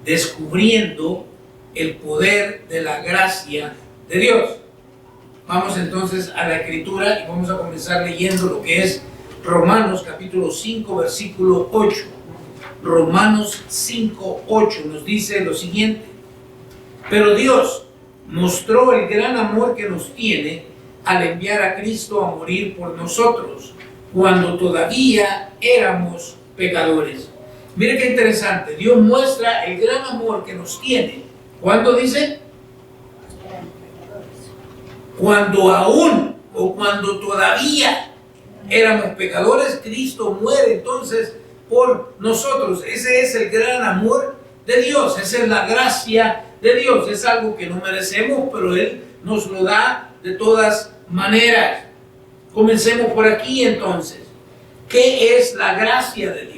descubriendo el poder de la gracia de Dios. Vamos entonces a la Escritura y vamos a comenzar leyendo lo que es Romanos capítulo 5, versículo 8. Romanos 5, 8 nos dice lo siguiente: pero Dios mostró el gran amor que nos tiene al enviar a Cristo a morir por nosotros, cuando todavía éramos pecadores. Mire qué interesante, Dios muestra el gran amor que nos tiene. ¿Cuándo dice? Cuando aún o cuando todavía éramos pecadores, Cristo muere entonces por nosotros. Ese es el gran amor de Dios, esa es la gracia de Dios. Es algo que no merecemos, pero Él nos lo da de todas maneras. Comencemos por aquí entonces. ¿Qué es la gracia de Dios?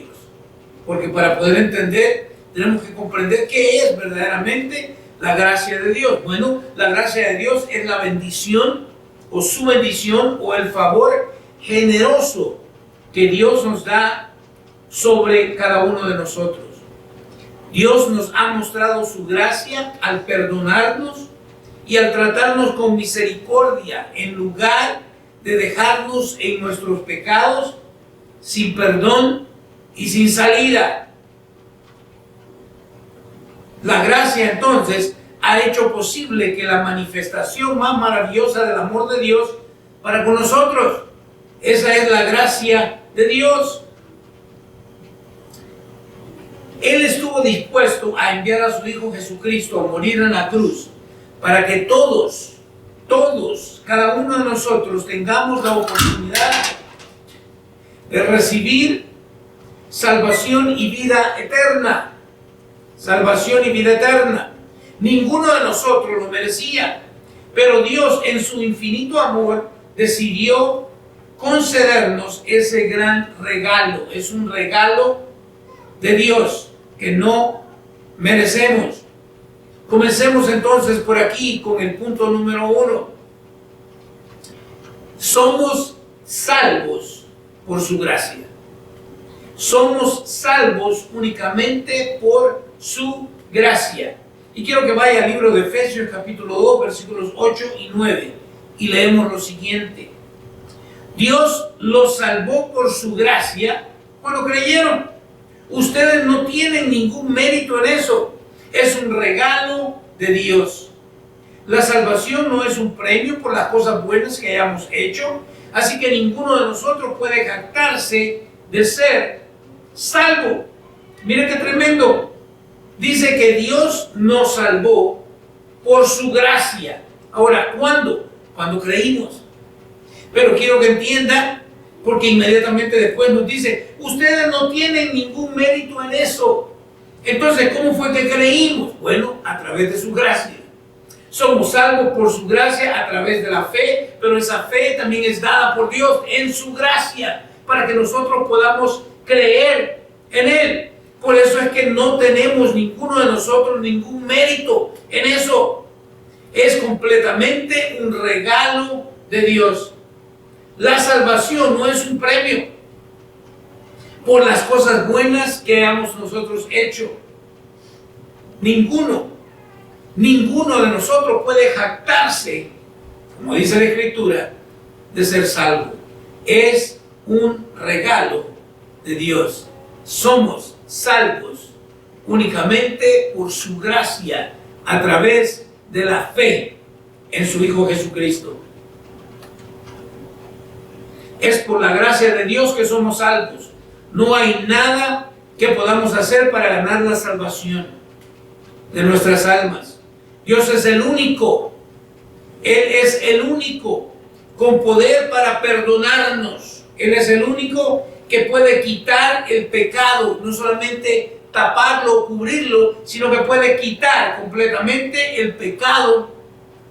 Porque para poder entender, tenemos que comprender qué es verdaderamente la gracia de Dios. Bueno, la gracia de Dios es la bendición o su bendición o el favor generoso que Dios nos da sobre cada uno de nosotros. Dios nos ha mostrado su gracia al perdonarnos y al tratarnos con misericordia, en lugar de dejarnos en nuestros pecados sin perdón y sin salida. La gracia entonces ha hecho posible que la manifestación más maravillosa del amor de Dios para con nosotros. Esa es la gracia de Dios. Él estuvo dispuesto a enviar a su Hijo Jesucristo a morir en la cruz para que todos, cada uno de nosotros tengamos la oportunidad de recibir salvación y vida eterna. Salvación y vida eterna. Ninguno de nosotros lo merecía, pero Dios en su infinito amor decidió concedernos ese gran regalo. Es un regalo de Dios que no merecemos. Comencemos entonces por aquí con el punto número 1. Somos salvos por su gracia. Somos salvos únicamente por su gracia. Y quiero que vaya al libro de Efesios capítulo 2 versículos 8 y 9 y leemos lo siguiente: Dios los salvó por su gracia cuando creyeron. Ustedes no tienen ningún mérito en eso. Es un regalo de Dios. La salvación no es un premio por las cosas buenas que hayamos hecho, así que ninguno de nosotros puede jactarse de ser salvo. Mire qué tremendo. Dice que Dios nos salvó por su gracia. Ahora, ¿cuándo? Cuando creímos. Pero quiero que entienda, porque inmediatamente después nos dice, ustedes no tienen ningún mérito en eso. Entonces, ¿cómo fue que creímos? Bueno, a través de su gracia. Somos salvos por su gracia a través de la fe, pero esa fe también es dada por Dios en su gracia, para que nosotros podamos creer en Él. Por eso es que no tenemos ninguno de nosotros ningún mérito en eso. Es completamente un regalo de Dios. La salvación no es un premio por las cosas buenas que hayamos nosotros hecho. Ninguno de nosotros puede jactarse, como dice la Escritura, de ser salvo. Es un regalo de Dios. Somos salvos únicamente por su gracia a través de la fe en su Hijo Jesucristo. Es por la gracia de Dios que somos salvos. No hay nada que podamos hacer para ganar la salvación de nuestras almas. Dios es el único. Él es el único con poder para perdonarnos. Él es el único que puede quitar el pecado, no solamente taparlo o cubrirlo, sino que puede quitar completamente el pecado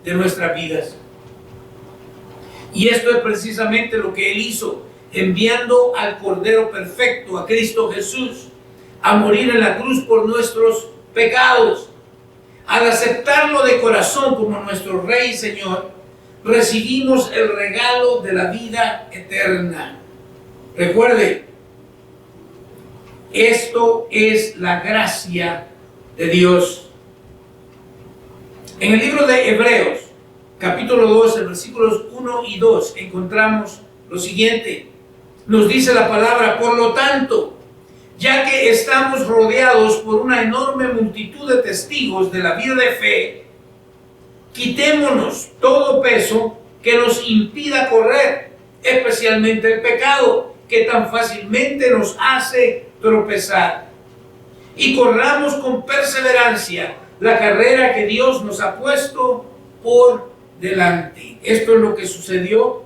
de nuestras vidas. Y esto es precisamente lo que Él hizo, enviando al Cordero Perfecto, a Cristo Jesús, a morir en la cruz por nuestros pecados. Al aceptarlo de corazón como nuestro Rey y Señor, recibimos el regalo de la vida eterna. Recuerde, esto es la gracia de Dios. En el libro de Hebreos, capítulo 12, versículos 1 y 2, encontramos lo siguiente. Nos dice la palabra: por lo tanto, ya que estamos rodeados por una enorme multitud de testigos de la vida de fe, quitémonos todo peso que nos impida correr, especialmente el pecado que tan fácilmente nos hace tropezar, y corramos con perseverancia la carrera que Dios nos ha puesto por delante. Esto es lo que sucedió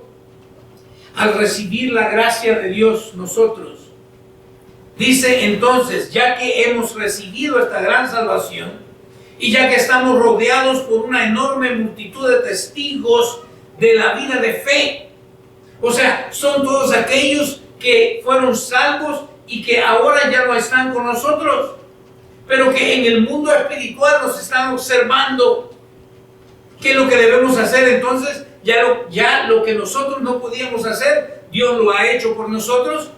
al recibir la gracia de Dios nosotros. Dice entonces, ya que hemos recibido esta gran salvación y ya que estamos rodeados por una enorme multitud de testigos de la vida de fe, o sea, son todos aquellos que fueron salvos y que ahora ya no están con nosotros, pero que en el mundo espiritual nos están observando. ¿Qué es lo que debemos hacer entonces? Ya lo que nosotros no podíamos hacer, Dios lo ha hecho por nosotros.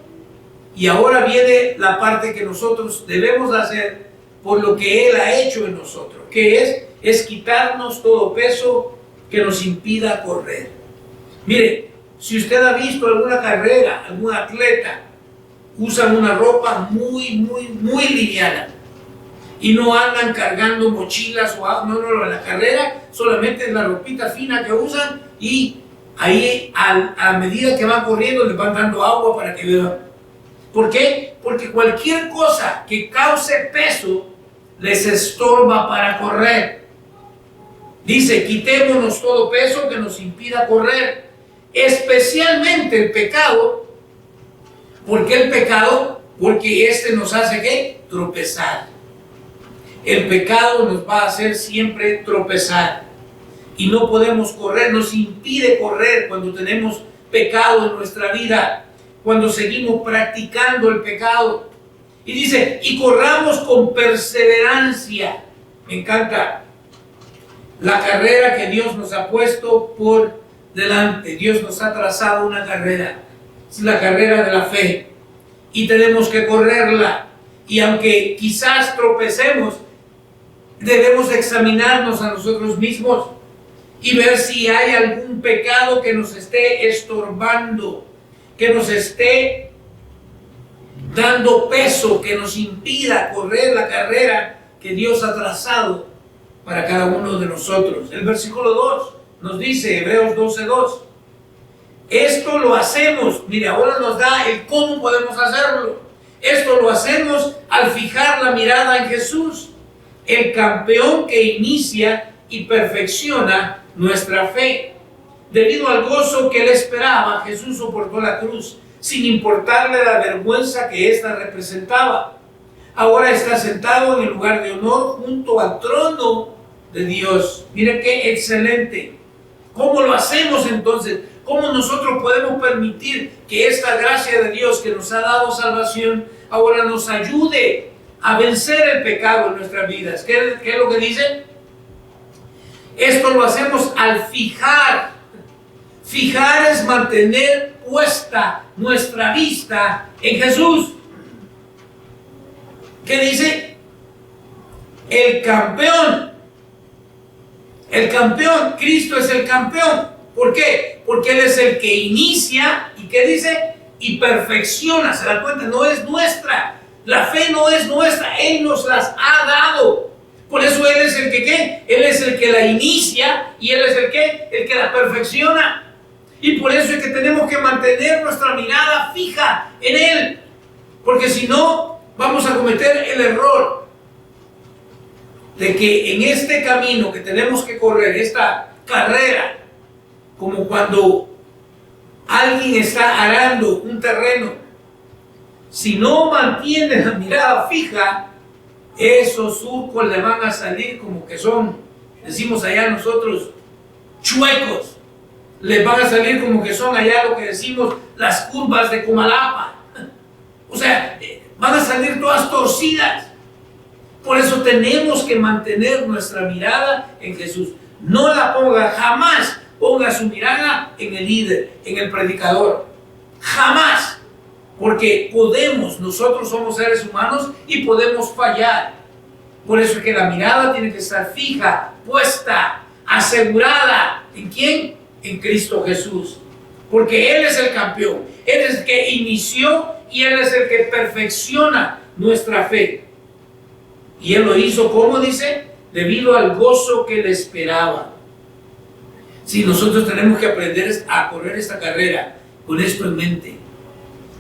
Y ahora viene la parte que nosotros debemos hacer por lo que Él ha hecho en nosotros, que es quitarnos todo peso que nos impida correr. Mire, si usted ha visto alguna carrera, algún atleta, usan una ropa muy liviana y no andan cargando mochilas o no, en la carrera solamente es la ropita fina que usan, y ahí a medida que van corriendo les van dando agua para que beban. ¿Por qué? Porque cualquier cosa que cause peso les estorba para correr. Dice, quitémonos todo peso que nos impida correr, especialmente el pecado. ¿Por qué el pecado? Porque este nos hace ¿qué? Tropezar. El pecado nos va a hacer siempre tropezar y no podemos correr, nos impide correr cuando tenemos pecado en nuestra vida, cuando seguimos practicando el pecado. Y dice, y corramos con perseverancia. Me encanta la carrera que Dios nos ha puesto por delante. Dios nos ha trazado una carrera, es la carrera de la fe, y tenemos que correrla. Y aunque quizás tropecemos, debemos examinarnos a nosotros mismos y ver si hay algún pecado que nos esté estorbando, que nos esté dando peso, que nos impida correr la carrera que Dios ha trazado para cada uno de nosotros. El versículo 2 nos dice, Hebreos 12:2, esto lo hacemos, mire, ahora nos da el cómo podemos hacerlo. Esto lo hacemos al fijar la mirada en Jesús, el campeón que inicia y perfecciona nuestra fe. Debido al gozo que él esperaba, Jesús soportó la cruz, sin importarle la vergüenza que ésta representaba. Ahora está sentado en el lugar de honor junto al trono de Dios. Mire qué excelente. ¿Cómo lo hacemos entonces? ¿Cómo nosotros podemos permitir que esta gracia de Dios que nos ha dado salvación ahora nos ayude a vencer el pecado en nuestras vidas? ¿Qué es lo que dice? Esto lo hacemos al fijar. Fijar es mantener puesta nuestra vista en Jesús. ¿Qué dice? El campeón. El campeón, Cristo es el campeón. ¿Por qué? Porque Él es el que inicia y ¿qué dice? Y perfecciona. ¿Se da cuenta? No es nuestra. La fe no es nuestra. Él nos las ha dado. Por eso Él es el que ¿qué? Él es el que la inicia y Él es el que la perfecciona. Y por eso es que tenemos que mantener nuestra mirada fija en Él. Porque si no, vamos a cometer el error de que en este camino que tenemos que correr, esta carrera, como cuando alguien está arando un terreno, si no mantiene la mirada fija, esos surcos le van a salir como que son, decimos allá nosotros, chuecos. Les van a salir como que son allá lo que decimos las curvas de Comalapa. O sea, van a salir todas torcidas. Por eso tenemos que mantener nuestra mirada en Jesús. No la ponga, jamás ponga su mirada en el líder, en el predicador. Jamás. Porque nosotros somos seres humanos y podemos fallar. Por eso es que la mirada tiene que estar fija, puesta, asegurada. ¿En quién? En Cristo Jesús. Porque Él es el campeón. Él es el que inició y Él es el que perfecciona nuestra fe. Y Él lo hizo, ¿cómo dice? Debido al gozo que le esperaba. Si nosotros tenemos que aprender a correr esta carrera con esto en mente,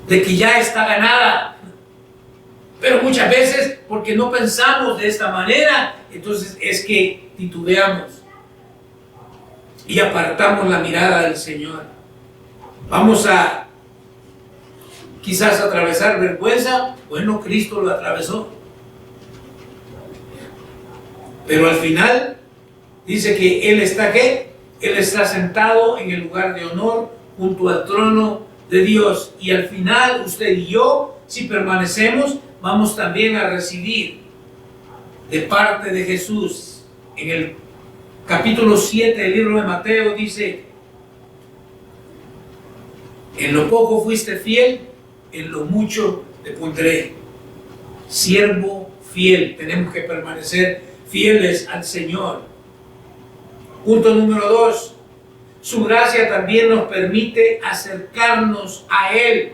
de que ya está ganada. Pero muchas veces, porque no pensamos de esta manera, entonces es que titubeamos y apartamos la mirada del Señor. Vamos a quizás atravesar vergüenza. Bueno, Cristo lo atravesó. Pero al final dice que Él está ¿qué? Él está sentado en el lugar de honor junto al trono de Dios. Y al final usted y yo, si permanecemos, vamos también a recibir de parte de Jesús. En el capítulo 7 del libro de Mateo dice: en lo poco fuiste fiel, en lo mucho te pondré. Siervo fiel. Tenemos que permanecer fieles al Señor. Punto número 2. Su gracia también nos permite acercarnos a Él.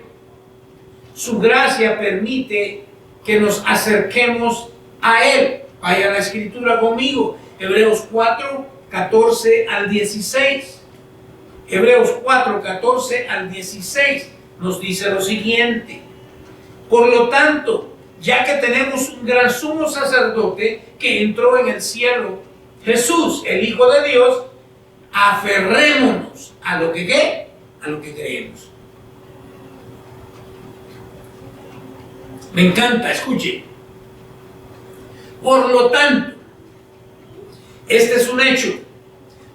Su gracia permite que nos acerquemos a Él. Vaya a la escritura conmigo. Hebreos 4, 14 al 16. Hebreos 4, 14 al 16 nos dice lo siguiente: por lo tanto, ya que tenemos un gran sumo sacerdote que entró en el cielo, Jesús, el Hijo de Dios, aferrémonos a lo que ¿qué? A lo que creemos. Me encanta, escuche. Por lo tanto, este es un hecho.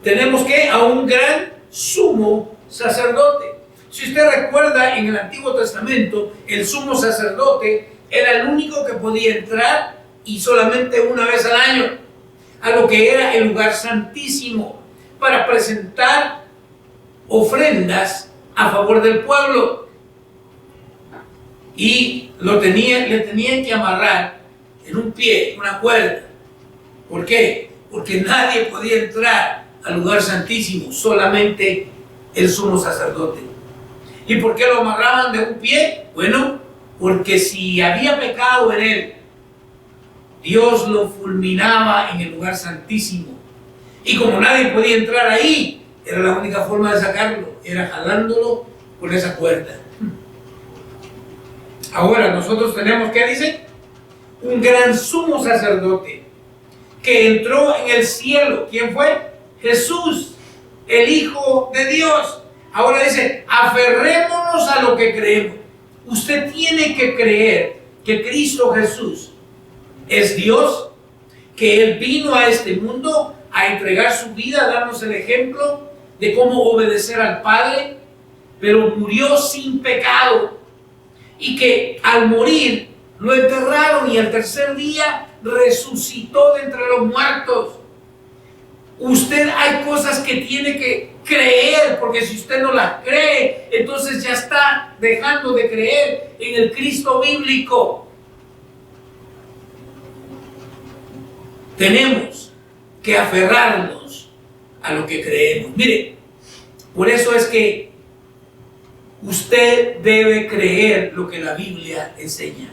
Tenemos que a un gran sumo sacerdote. Si usted recuerda, en el Antiguo Testamento, el sumo sacerdote era el único que podía entrar, y solamente una vez al año, a lo que era el lugar santísimo, para presentar ofrendas a favor del pueblo. Y le tenían que amarrar en un pie, una cuerda. ¿Por qué? Porque nadie podía entrar al lugar santísimo, solamente el sumo sacerdote. ¿Y por qué lo amarraban de un pie? Bueno, porque si había pecado en él, Dios lo fulminaba en el lugar santísimo. Y como nadie podía entrar ahí, era la única forma de sacarlo, era jalándolo con esa cuerda. Ahora nosotros tenemos, ¿qué dice? Un gran sumo sacerdote que entró en el cielo. ¿Quién fue? Jesús, el Hijo de Dios. Ahora dice, aferrémonos a lo que creemos. Usted tiene que creer que Cristo Jesús es Dios, que Él vino a este mundo a entregar su vida, a darnos el ejemplo de cómo obedecer al Padre, pero murió sin pecado, y que al morir lo enterraron y al tercer día resucitó de entre los muertos. Usted hay cosas que tiene que creer, porque si usted no las cree, entonces ya está dejando de creer en el Cristo bíblico. Tenemos que aferrarnos a lo que creemos. Mire, por eso es que usted debe creer lo que la Biblia enseña.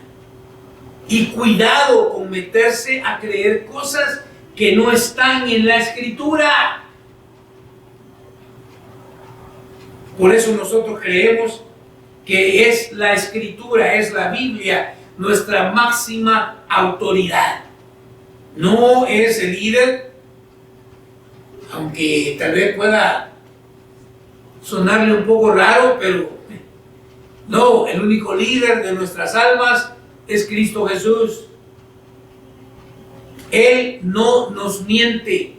Y cuidado con meterse a creer cosas que no están en la Escritura. Por eso nosotros creemos que es la Escritura, es la Biblia, nuestra máxima autoridad. No es el líder, aunque tal vez pueda sonarle un poco raro, pero no, el único líder de nuestras almas es Cristo Jesús. Él no nos miente.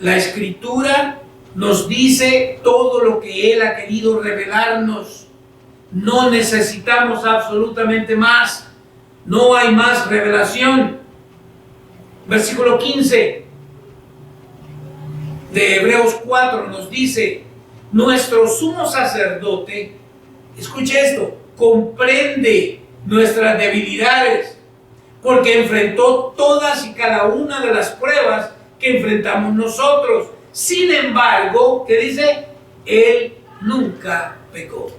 La Escritura nos dice todo lo que Él ha querido revelarnos. No necesitamos absolutamente más. No hay más revelación. Versículo 15 de Hebreos 4 nos dice: nuestro sumo sacerdote, escuche esto, comprende nuestras debilidades porque enfrentó todas y cada una de las pruebas que enfrentamos nosotros. Sin embargo, ¿qué dice? Él nunca pecó.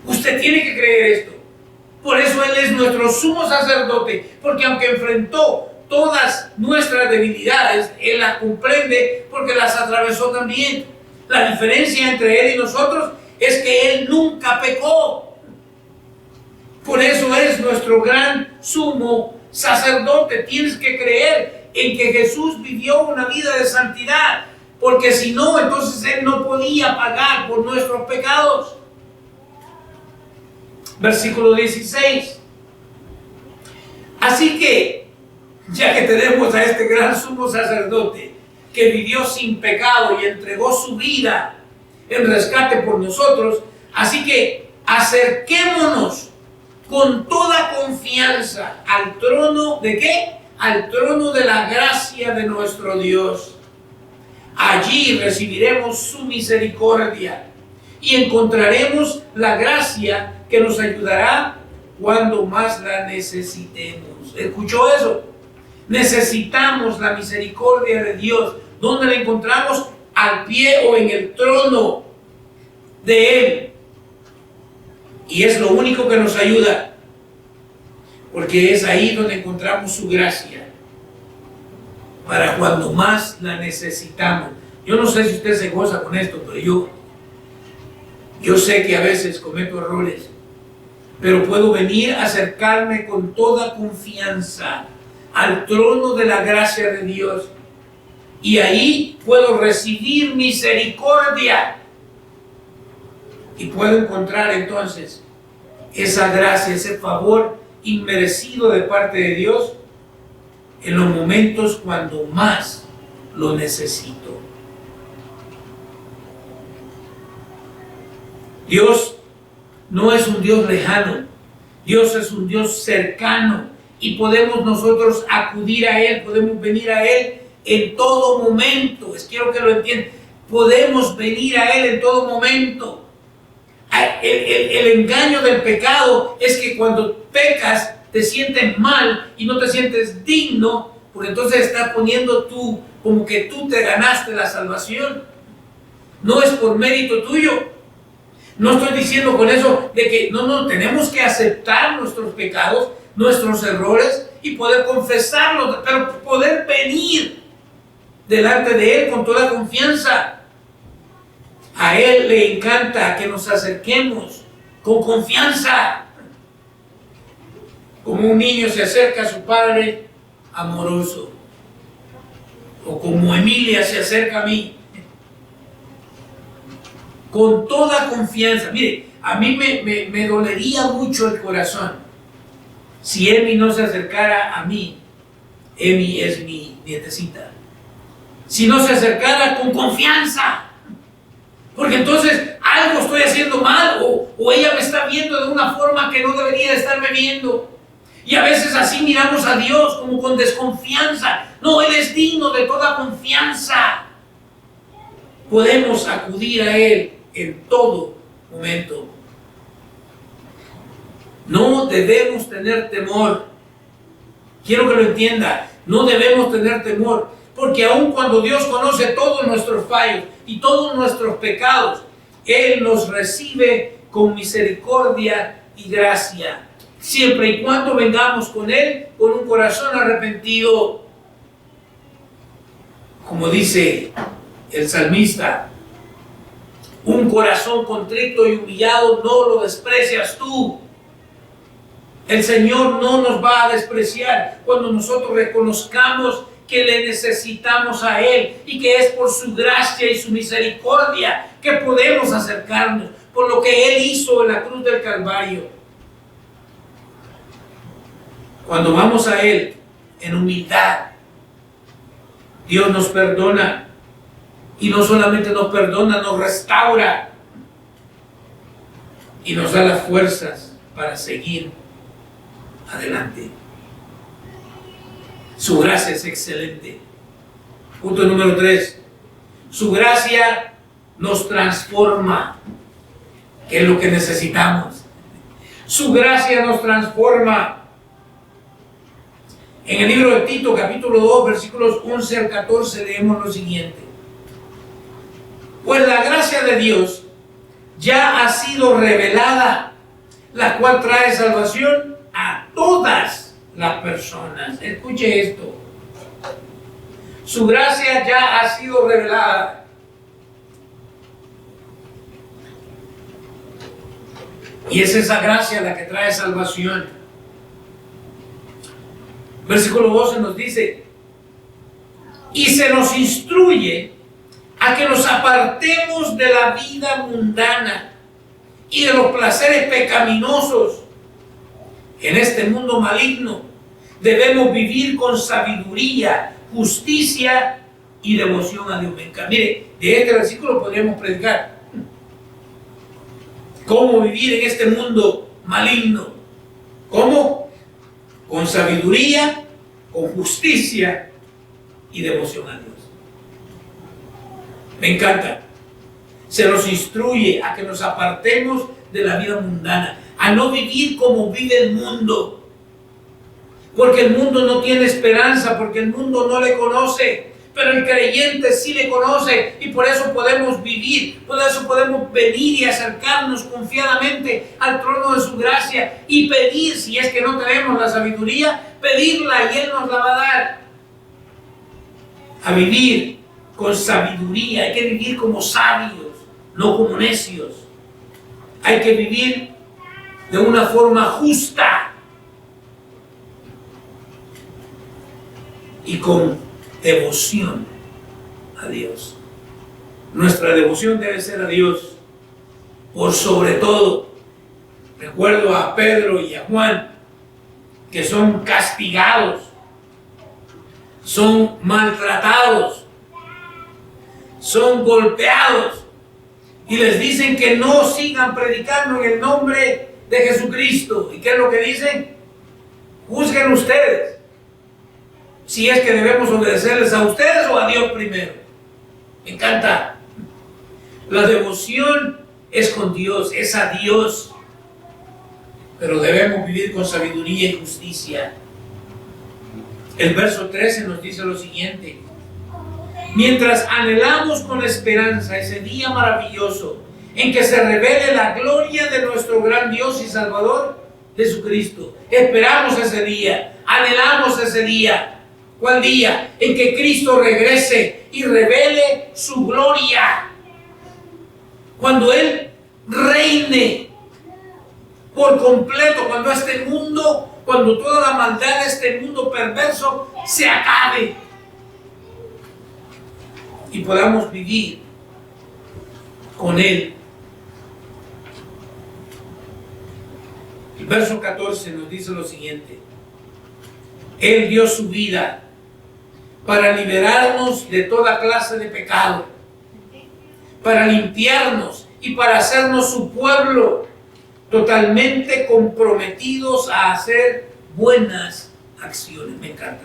Usted tiene que creer esto. Por eso Él es nuestro sumo sacerdote, porque aunque enfrentó todas nuestras debilidades, Él las comprende porque las atravesó también. La diferencia entre Él y nosotros es que Él nunca pecó. Por eso es nuestro gran sumo sacerdote. Tienes que creer en que Jesús vivió una vida de santidad, porque si no, entonces Él no podía pagar por nuestros pecados. Versículo 16. Así que, ya que tenemos a este gran sumo sacerdote que vivió sin pecado y entregó su vida en rescate por nosotros, así que acerquémonos con toda confianza al trono ¿de qué? Al trono de la gracia de nuestro Dios. Allí recibiremos su misericordia y encontraremos la gracia que nos ayudará cuando más la necesitemos. ¿Escuchó eso? Necesitamos la misericordia de Dios. ¿Dónde la encontramos? Al pie o en el trono de Él. Y es lo único que nos ayuda, porque es ahí donde encontramos su gracia para cuando más la necesitamos. Yo no sé si usted se goza con esto, pero yo sé que a veces cometo errores, pero puedo venir a acercarme con toda confianza al trono de la gracia de Dios, y ahí puedo recibir misericordia y puedo encontrar entonces esa gracia, ese favor inmerecido de parte de Dios en los momentos cuando más lo necesito. Dios no es un Dios lejano, Dios es un Dios cercano, y podemos nosotros acudir a Él, podemos venir a Él en todo momento. Quiero que lo entiendan. Podemos venir a Él en todo momento. El engaño del pecado es que cuando pecas te sientes mal y no te sientes digno, porque entonces estás poniendo tú como que tú te ganaste la salvación. No es por mérito tuyo. No estoy diciendo con eso de que no, tenemos que aceptar nuestros pecados, nuestros errores y poder confesarlos, pero poder venir delante de Él con toda confianza. A Él le encanta que nos acerquemos con confianza, como un niño se acerca a su padre amoroso, o como Emilia se acerca a mí, con toda confianza. Mire, a mí me dolería mucho el corazón si Emi no se acercara a mí. Emi es mi nietecita. Si no se acercara con confianza, porque entonces algo estoy haciendo mal, o ella me está viendo de una forma que no debería de estarme viendo. Y a veces así miramos a Dios, como con desconfianza. No, Él es digno de toda confianza. Podemos acudir a Él en todo momento. No debemos tener temor. Quiero que lo entienda. No debemos tener temor, porque aun cuando Dios conoce todos nuestros fallos y todos nuestros pecados, Él nos recibe con misericordia y gracia, siempre y cuando vengamos con Él con un corazón arrepentido. Como dice el salmista, un corazón contrito y humillado no lo desprecias tú. El Señor no nos va a despreciar cuando nosotros reconozcamos que le necesitamos a Él y que es por su gracia y su misericordia que podemos acercarnos, por lo que Él hizo en la cruz del Calvario. Cuando vamos a Él en humildad, Dios nos perdona, y no solamente nos perdona, nos restaura y nos da las fuerzas para seguir adelante. Su gracia es excelente. Punto número 3. Su gracia nos transforma, que es lo que necesitamos. Su gracia nos transforma. En el libro de Tito, capítulo 2, versículos 11 al 14, leemos lo siguiente. Pues la gracia de Dios ya ha sido revelada, la cual trae salvación a todas las personas. Escuche esto. Su gracia ya ha sido revelada. Y es esa gracia la que trae salvación. Versículo 12 nos dice, y se nos instruye a que nos apartemos de la vida mundana y de los placeres pecaminosos. En este mundo maligno debemos vivir con sabiduría, justicia y devoción a Dios. Mire, de este versículo podríamos predicar cómo vivir en este mundo maligno. ¿Cómo? Con sabiduría, con justicia y devoción a Dios. Me encanta. Se nos instruye a que nos apartemos de la vida mundana, a no vivir como vive el mundo. Porque el mundo no tiene esperanza, porque el mundo no le conoce. Pero el creyente sí le conoce y por eso podemos vivir, por eso podemos venir y acercarnos confiadamente al trono de su gracia y pedir, si es que no tenemos la sabiduría, pedirla y Él nos la va a dar. A vivir con sabiduría, hay que vivir como sabios, no como necios. Hay que vivir de una forma justa y con devoción a Dios. Nuestra devoción debe ser a Dios por sobre todo. Recuerdo a Pedro y a Juan, que son castigados, son maltratados, son golpeados y les dicen que no sigan predicando en el nombre de Jesucristo. ¿Y qué es lo que dicen? Juzguen ustedes si es que debemos obedecerles a ustedes o a Dios primero. Me encanta. La devoción es con Dios, es a Dios. Pero debemos vivir con sabiduría y justicia. El verso 13 nos dice lo siguiente. Mientras anhelamos con esperanza ese día maravilloso en que se revele la gloria de nuestro gran Dios y Salvador, Jesucristo. Esperamos ese día, anhelamos ese día. ¿Cuál día? En que Cristo regrese y revele su gloria. Cuando Él reine por completo, cuando este mundo, cuando toda la maldad de este mundo perverso se acabe y podamos vivir con Él. El verso 14 nos dice lo siguiente. Él dio su vida para liberarnos de toda clase de pecado, para limpiarnos y para hacernos su pueblo, totalmente comprometidos a hacer buenas acciones. Me encanta.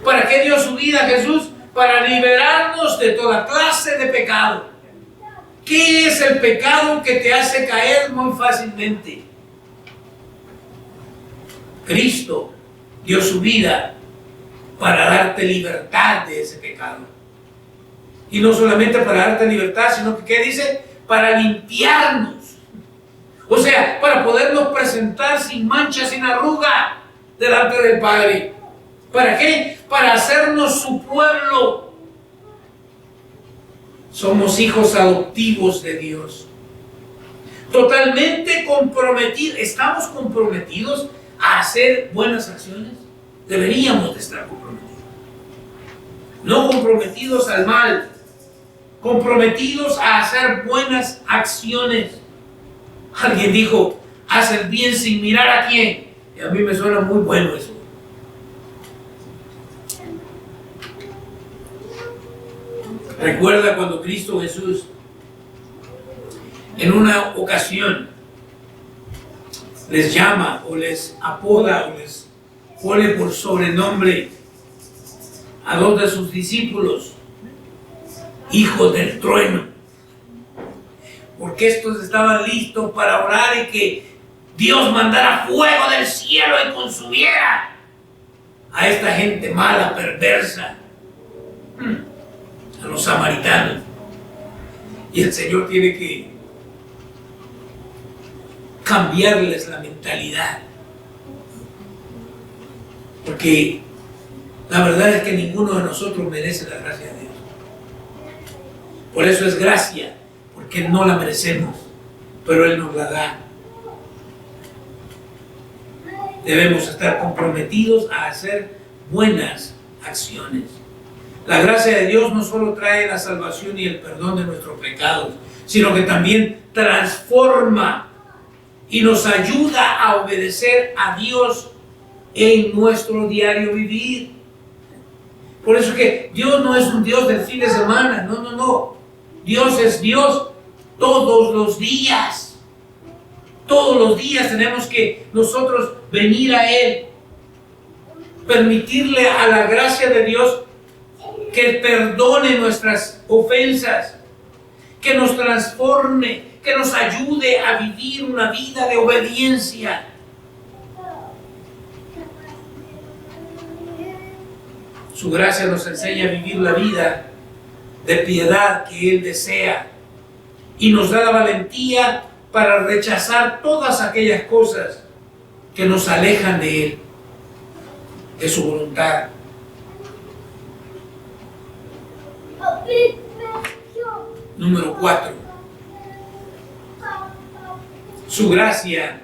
¿Para qué dio su vida Jesús? Para liberarnos de toda clase de pecado. ¿Qué es el pecado que te hace caer muy fácilmente? Cristo dio su vida para darte libertad de ese pecado. Y no solamente para darte libertad, sino que, ¿qué dice? Para limpiarnos. O sea, para podernos presentar sin mancha, sin arruga, delante del Padre. ¿Para qué? Para hacernos su pueblo. Somos hijos adoptivos de Dios. Totalmente comprometidos. ¿Estamos comprometidos a hacer buenas acciones? Deberíamos de estar comprometidos. No comprometidos al mal, comprometidos a hacer buenas acciones. Alguien dijo, haz el bien sin mirar a quién. Y a mí me suena muy bueno eso. Recuerda cuando Cristo Jesús en una ocasión les llama o les apoda o les pone por sobrenombre a dos de sus discípulos, hijos del trueno, porque estos estaban listos para orar y que Dios mandara fuego del cielo y consumiera a esta gente mala, perversa, a los samaritanos. Y el Señor tiene que cambiarles la mentalidad. Porque la verdad es que ninguno de nosotros merece la gracia de Dios. Por eso es gracia, porque no la merecemos, pero Él nos la da. Debemos estar comprometidos a hacer buenas acciones. La gracia de Dios no solo trae la salvación y el perdón de nuestros pecados, sino que también transforma y nos ayuda a obedecer a Dios en nuestro diario vivir. Por eso que Dios no es un Dios del fin de semana, no. Dios es Dios todos los días. Todos los días tenemos que nosotros venir a Él, permitirle a la gracia de Dios que perdone nuestras ofensas, que nos transforme, que nos ayude a vivir una vida de obediencia. Su gracia nos enseña a vivir la vida de piedad que Él desea y nos da la valentía para rechazar todas aquellas cosas que nos alejan de Él, de su voluntad. Número 4. Su gracia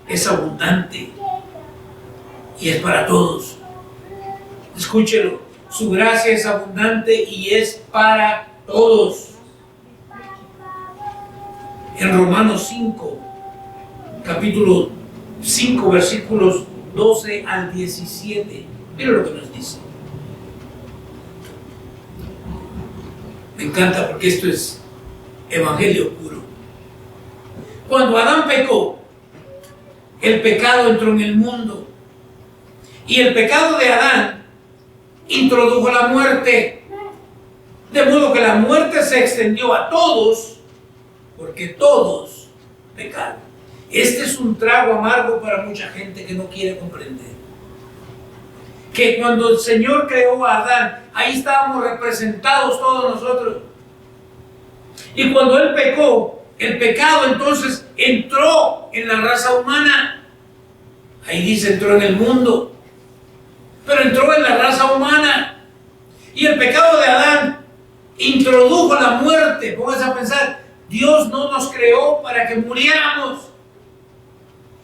es abundante y es para todos. Escúchelo, su gracia es abundante y es para todos. En Romanos 5, capítulo 5, versículos 12 al 17, mira lo que nos dice. Me encanta porque esto es evangelio puro. Cuando Adán pecó, el pecado entró en el mundo y el pecado de Adán introdujo la muerte, de modo que la muerte se extendió a todos, porque todos pecaron. Este es un trago amargo para mucha gente que no quiere comprender. Que cuando el Señor creó a Adán, ahí estábamos representados todos nosotros. Y cuando Él pecó, el pecado entonces entró en la raza humana. Ahí dice entró en el mundo, pero entró en la raza humana. Y el pecado de Adán introdujo la muerte. Pónganse a pensar, Dios no nos creó para que muriéramos,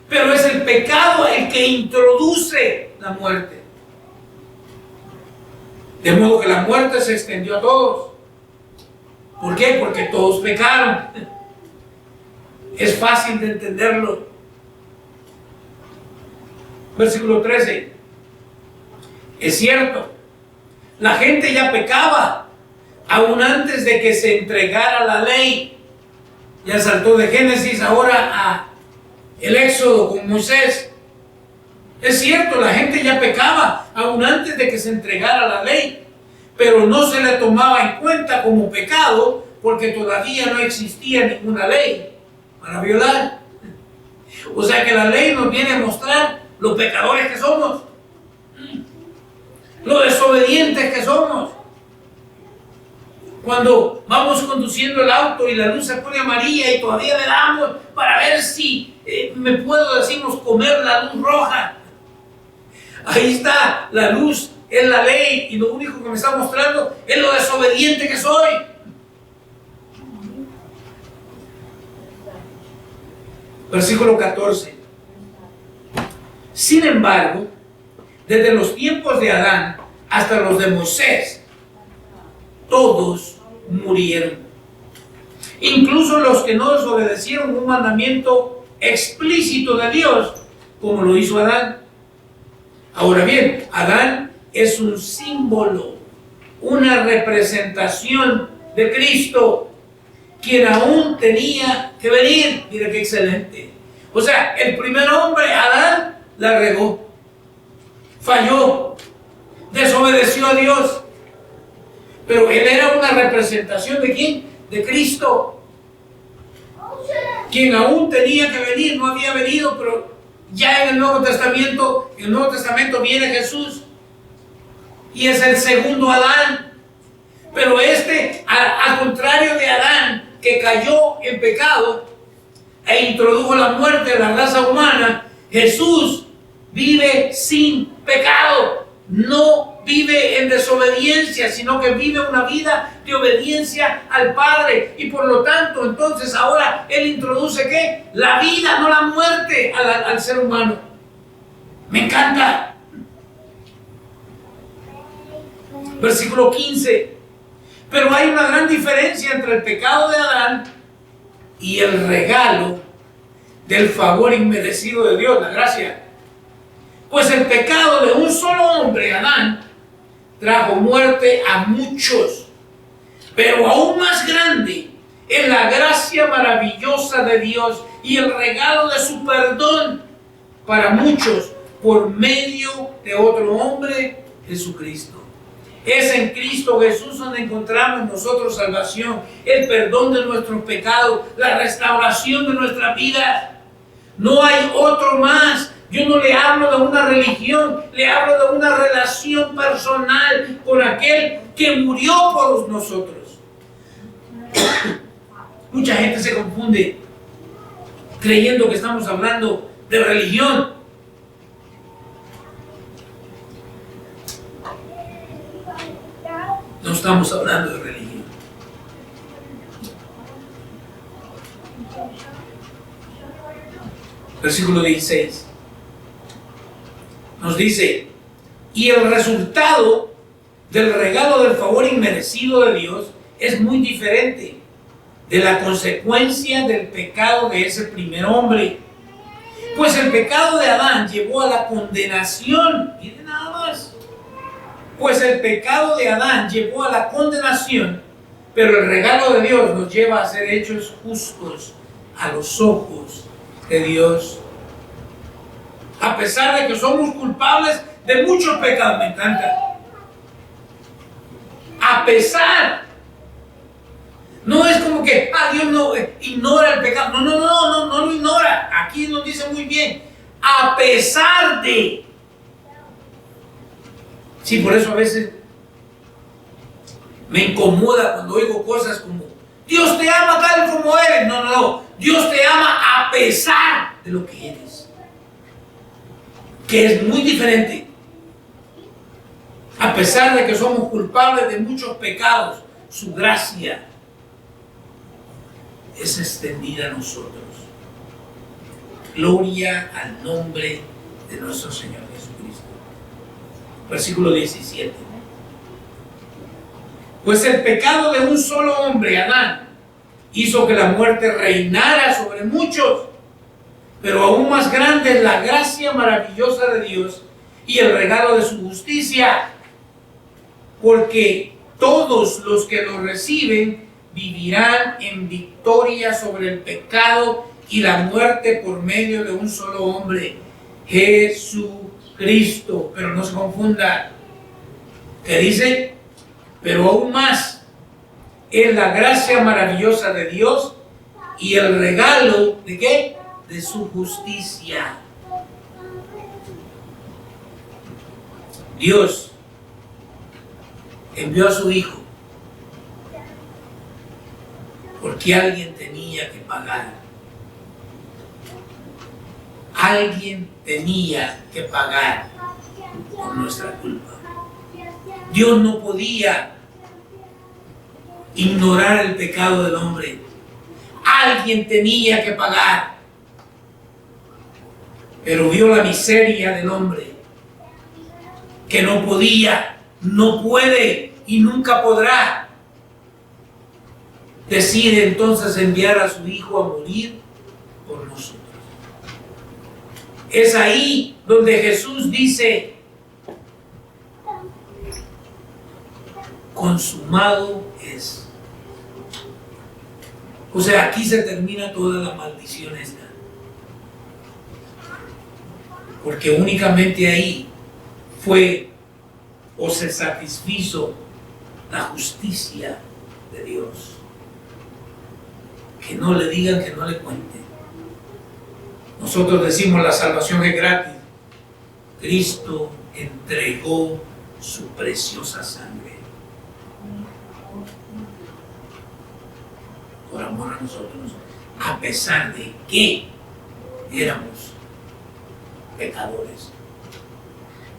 pero es el pecado el que introduce la muerte. De modo que la muerte se extendió a todos. ¿Por qué? Porque todos pecaron. Es fácil de entenderlo. Versículo 13. Es cierto, la gente ya pecaba aún antes de que se entregara la ley. Ya saltó de Génesis ahora a el Éxodo con Moisés. Es cierto, la gente ya pecaba aún antes de que se entregara la ley, pero no se le tomaba en cuenta como pecado porque todavía no existía ninguna ley para violar. O sea que la ley nos viene a mostrar los pecadores que somos, los desobedientes que somos. Cuando vamos conduciendo el auto y la luz se pone amarilla y todavía le damos para ver si me puedo, decimos, comer la luz roja. Ahí está, la luz es la ley y lo único que me está mostrando es lo desobediente que soy. Versículo 14. Sin embargo, desde los tiempos de Adán hasta los de Moisés, todos murieron. Incluso los que no desobedecieron un mandamiento explícito de Dios, como lo hizo Adán. Ahora bien, Adán es un símbolo, una representación de Cristo, quien aún tenía que venir. Mira qué excelente. O sea, el primer hombre, Adán, la regó, falló, desobedeció a Dios. Pero él era una representación ¿de quién? De Cristo, quien aún tenía que venir. No había venido, pero Ya en el Nuevo Testamento viene Jesús y es el segundo Adán. Pero al contrario de Adán, que cayó en pecado e introdujo la muerte a la raza humana, Jesús vive sin pecado. No vive en desobediencia, sino que vive una vida de obediencia al Padre. Y por lo tanto, entonces ahora Él introduce ¿qué? La vida, no la muerte al ser humano. Me encanta. Versículo 15. Pero hay una gran diferencia entre el pecado de Adán y el regalo del favor inmerecido de Dios, la gracia. Pues el pecado de un solo hombre, Adán, trajo muerte a muchos. Pero aún más grande es la gracia maravillosa de Dios y el regalo de su perdón para muchos por medio de otro hombre, Jesucristo. Es en Cristo Jesús donde encontramos nosotros salvación, el perdón de nuestros pecados, la restauración de nuestra vida. No hay otro más. Yo no le hablo de una religión, le hablo de una relación personal con aquel que murió por nosotros. Mucha gente se confunde creyendo que estamos hablando de religión. No estamos hablando de religión. Versículo 16. Nos dice, y el resultado del regalo del favor inmerecido de Dios es muy diferente de la consecuencia del pecado de ese primer hombre. Pues el pecado de Adán llevó a la condenación. Miren nada más. Pues el pecado de Adán llevó a la condenación, pero el regalo de Dios nos lleva a ser hechos justos a los ojos de Dios. A pesar de que somos culpables de muchos pecados, me encanta. A pesar. No es como que Dios no ignora el pecado. No lo ignora. Aquí nos dice muy bien. A pesar de. Sí, por eso a veces me incomoda cuando oigo cosas como Dios te ama tal como eres. No. Dios te ama a pesar de lo que eres. Que es muy diferente. A pesar de que somos culpables de muchos pecados, su gracia es extendida a nosotros. Gloria al nombre de nuestro Señor Jesucristo. Versículo 17. Pues el pecado de un solo hombre, Adán, hizo que la muerte reinara sobre muchos. Pero aún más grande es la gracia maravillosa de Dios y el regalo de su justicia, porque todos los que lo reciben vivirán en victoria sobre el pecado y la muerte por medio de un solo hombre, Jesucristo. Pero no se confunda, ¿qué dice? Pero aún más es la gracia maravillosa de Dios y el regalo ¿de qué? De su justicia. Dios envió a su Hijo porque alguien tenía que pagar. Alguien tenía que pagar por nuestra culpa. Dios no podía ignorar el pecado del hombre. Alguien tenía que pagar. Pero vio la miseria del hombre, que no podía, no puede y nunca podrá. Decide entonces enviar a su Hijo a morir por nosotros. Es ahí donde Jesús dice, consumado es. O sea, aquí se termina toda la maldición esta. Porque únicamente ahí fue o se satisfizo la justicia de Dios. Que no le digan, que no le cuenten. Nosotros decimos la salvación es gratis. Cristo entregó su preciosa sangre por amor a nosotros, a pesar de que éramos pecadores.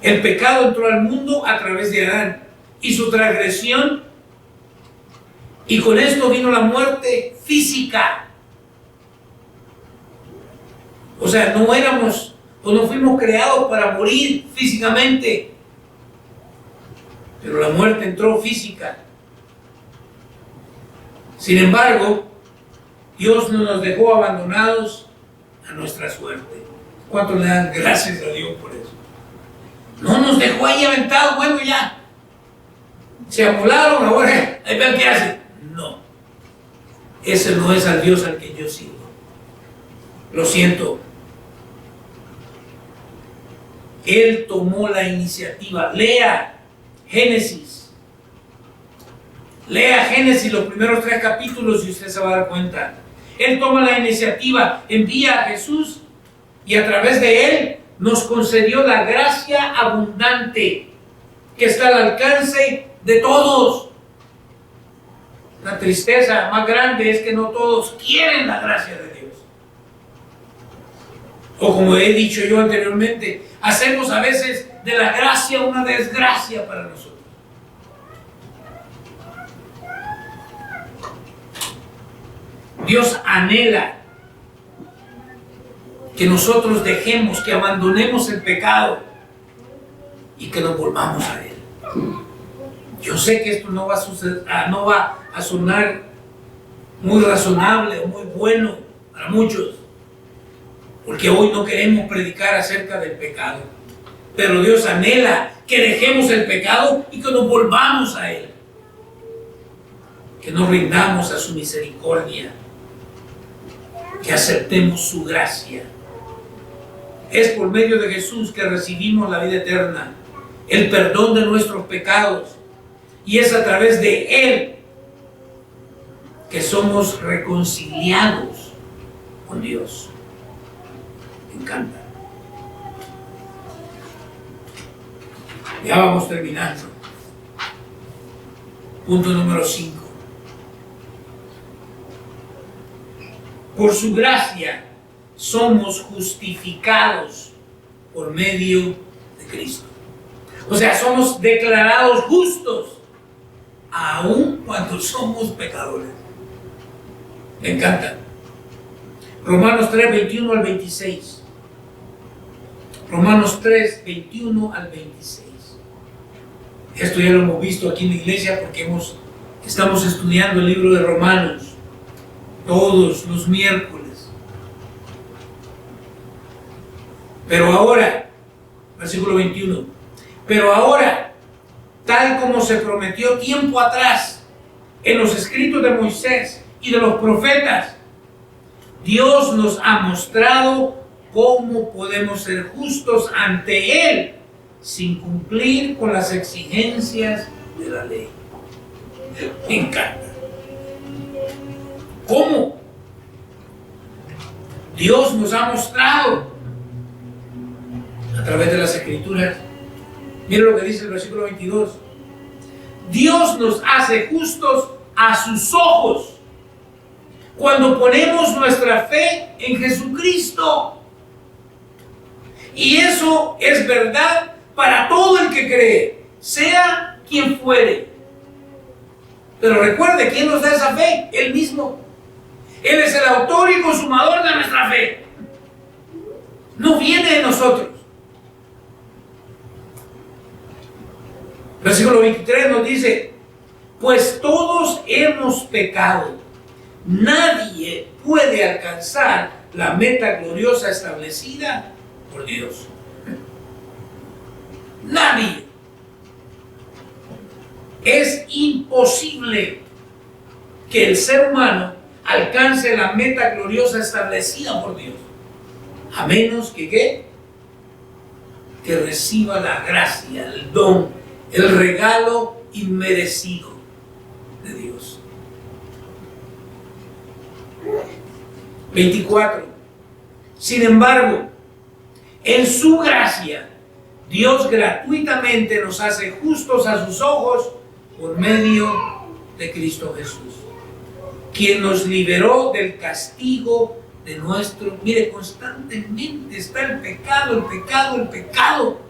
El pecado entró al mundo a través de Adán y su transgresión, y con esto vino la muerte física. O sea, no éramos o no fuimos creados para morir físicamente, pero la muerte entró física. Sin embargo, Dios no nos dejó abandonados a nuestra suerte. ¿Cuánto le dan gracias a Dios por eso? No nos dejó ahí aventados, bueno, ya se amolaron, ahora ahí vean qué hacen. No, ese no es al Dios al que yo sirvo. Lo siento. Él tomó la iniciativa. Lea Génesis. Lea Génesis, los primeros 3 capítulos, y usted se va a dar cuenta. Él toma la iniciativa, envía a Jesús, y a través de él nos concedió la gracia abundante que está al alcance de todos. La tristeza más grande es que no todos quieren la gracia de Dios. O como he dicho yo anteriormente, hacemos a veces de la gracia una desgracia para nosotros. Dios anhela que nosotros dejemos, que abandonemos el pecado y que nos volvamos a Él. Yo sé que esto no va a sonar muy razonable o muy bueno para muchos, porque hoy no queremos predicar acerca del pecado. Pero Dios anhela que dejemos el pecado y que nos volvamos a Él. Que nos rindamos a su misericordia. Que aceptemos su gracia. Es por medio de Jesús que recibimos la vida eterna, el perdón de nuestros pecados, y es a través de Él que somos reconciliados con Dios. Me encanta. Ya vamos terminando. Punto número 5. Por su gracia somos justificados por medio de Cristo. O sea, somos declarados justos aun cuando somos pecadores. Me encanta. Romanos 3, 21 al 26. Romanos 3, 21 al 26. Esto ya lo hemos visto aquí en la iglesia porque estamos estudiando el libro de Romanos todos los miércoles. Pero ahora, versículo 21, pero ahora, tal como se prometió tiempo atrás en los escritos de Moisés y de los profetas, Dios nos ha mostrado cómo podemos ser justos ante Él sin cumplir con las exigencias de la ley. Me encanta. ¿Cómo? Dios nos ha mostrado a través de las Escrituras. Miren lo que dice el versículo 22. Dios nos hace justos a sus ojos cuando ponemos nuestra fe en Jesucristo. Y eso es verdad para todo el que cree, sea quien fuere. Pero recuerde, ¿quién nos da esa fe? Él mismo. Él es el autor y consumador de nuestra fe. No viene de nosotros. Versículo 23 nos dice, pues todos hemos pecado. Nadie puede alcanzar la meta gloriosa establecida por Dios. Nadie. Es imposible que el ser humano alcance la meta gloriosa establecida por Dios, a menos que ¿qué? Que reciba la gracia, el don, el regalo inmerecido de Dios. 24. Sin embargo, en su gracia, Dios gratuitamente nos hace justos a sus ojos por medio de Cristo Jesús, quien nos liberó del castigo de nuestro... Mire, constantemente está el pecado, el pecado, el pecado.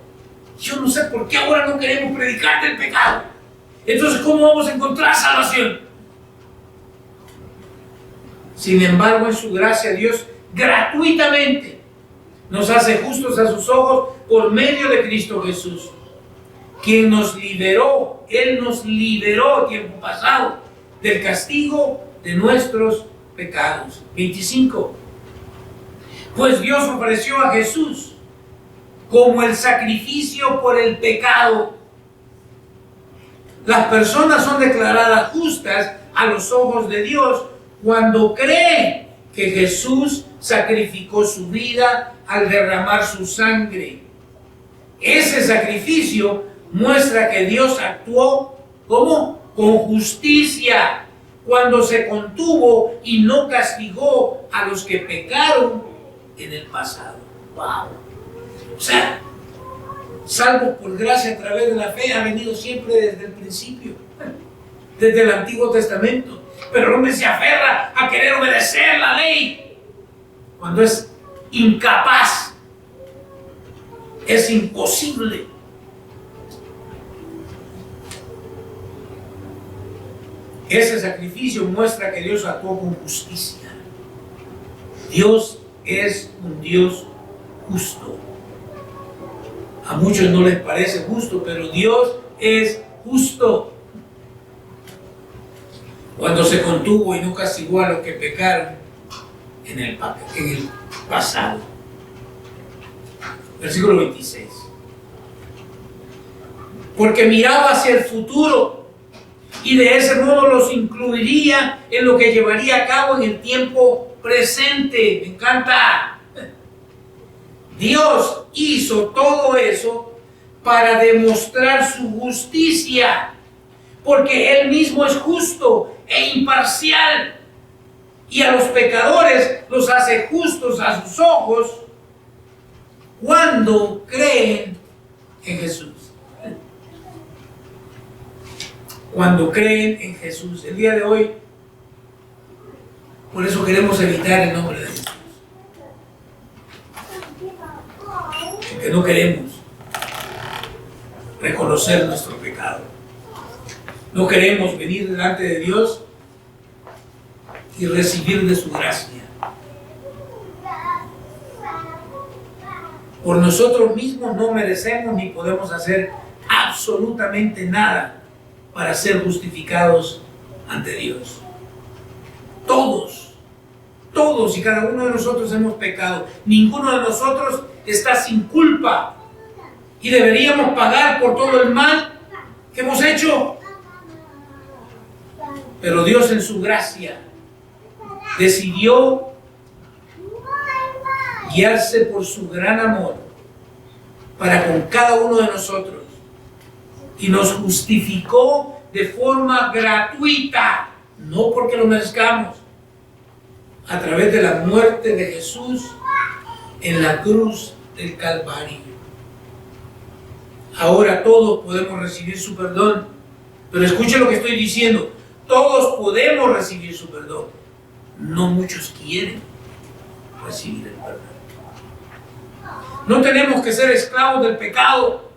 Yo no sé por qué ahora no queremos predicar del pecado. Entonces, ¿cómo vamos a encontrar salvación? Sin embargo, en su gracia, Dios gratuitamente nos hace justos a sus ojos por medio de Cristo Jesús, quien nos liberó. Él nos liberó tiempo pasado del castigo de nuestros pecados. 25. Pues Dios ofreció a Jesús como el sacrificio por el pecado. Las personas son declaradas justas a los ojos de Dios cuando creen que Jesús sacrificó su vida al derramar su sangre. Ese sacrificio muestra que Dios actuó ¿cómo? Con justicia cuando se contuvo y no castigó a los que pecaron en el pasado. ¡Wow! O sea, salvo por gracia a través de la fe, ha venido siempre desde el principio, desde el Antiguo Testamento. Pero el hombre se aferra a querer obedecer la ley cuando es incapaz, es imposible. Ese sacrificio muestra que Dios actuó con justicia. Dios es un Dios justo. A muchos no les parece justo, pero Dios es justo. Cuando se contuvo y no castigó a los que pecaron en el pasado. Versículo 26. Porque miraba hacia el futuro y de ese modo los incluiría en lo que llevaría a cabo en el tiempo presente. Me encanta. Dios hizo todo eso para demostrar su justicia, porque Él mismo es justo e imparcial, y a los pecadores los hace justos a sus ojos cuando creen en Jesús. Cuando creen en Jesús. El día de hoy, por eso queremos evitar el nombre de Jesús. Porque no queremos reconocer nuestro pecado. No queremos venir delante de Dios y recibir de su gracia. Por nosotros mismos no merecemos ni podemos hacer absolutamente nada para ser justificados ante Dios. Todos y cada uno de nosotros hemos pecado. Ninguno de nosotros está sin culpa y deberíamos pagar por todo el mal que hemos hecho. Pero Dios en su gracia decidió guiarse por su gran amor para con cada uno de nosotros y nos justificó de forma gratuita, no porque lo merezcamos, a través de la muerte de Jesús en la cruz del Calvario. Ahora todos podemos recibir su perdón, pero escuche lo que estoy diciendo. Todos podemos recibir su perdón. No muchos quieren recibir el perdón. No tenemos que ser esclavos del pecado,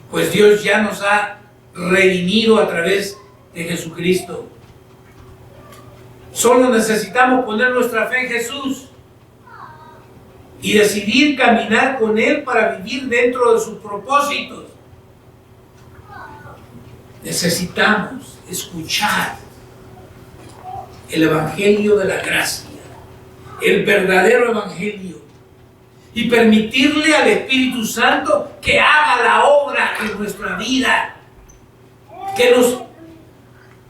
pues Dios ya nos ha redimido a través de Jesucristo. Solo necesitamos poner nuestra fe en Jesús y decidir caminar con Él para vivir dentro de sus propósitos. Necesitamos escuchar el Evangelio de la gracia, el verdadero Evangelio, y permitirle al Espíritu Santo que haga la obra en nuestra vida, que nos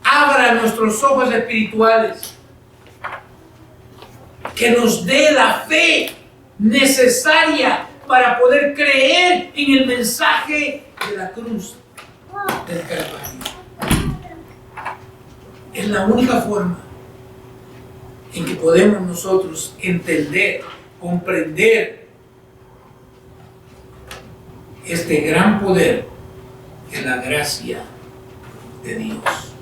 abra nuestros ojos espirituales, que nos dé la fe necesaria para poder creer en el mensaje de la cruz del Calvario. Es la única forma en que podemos nosotros entender, comprender este gran poder de la gracia de Dios.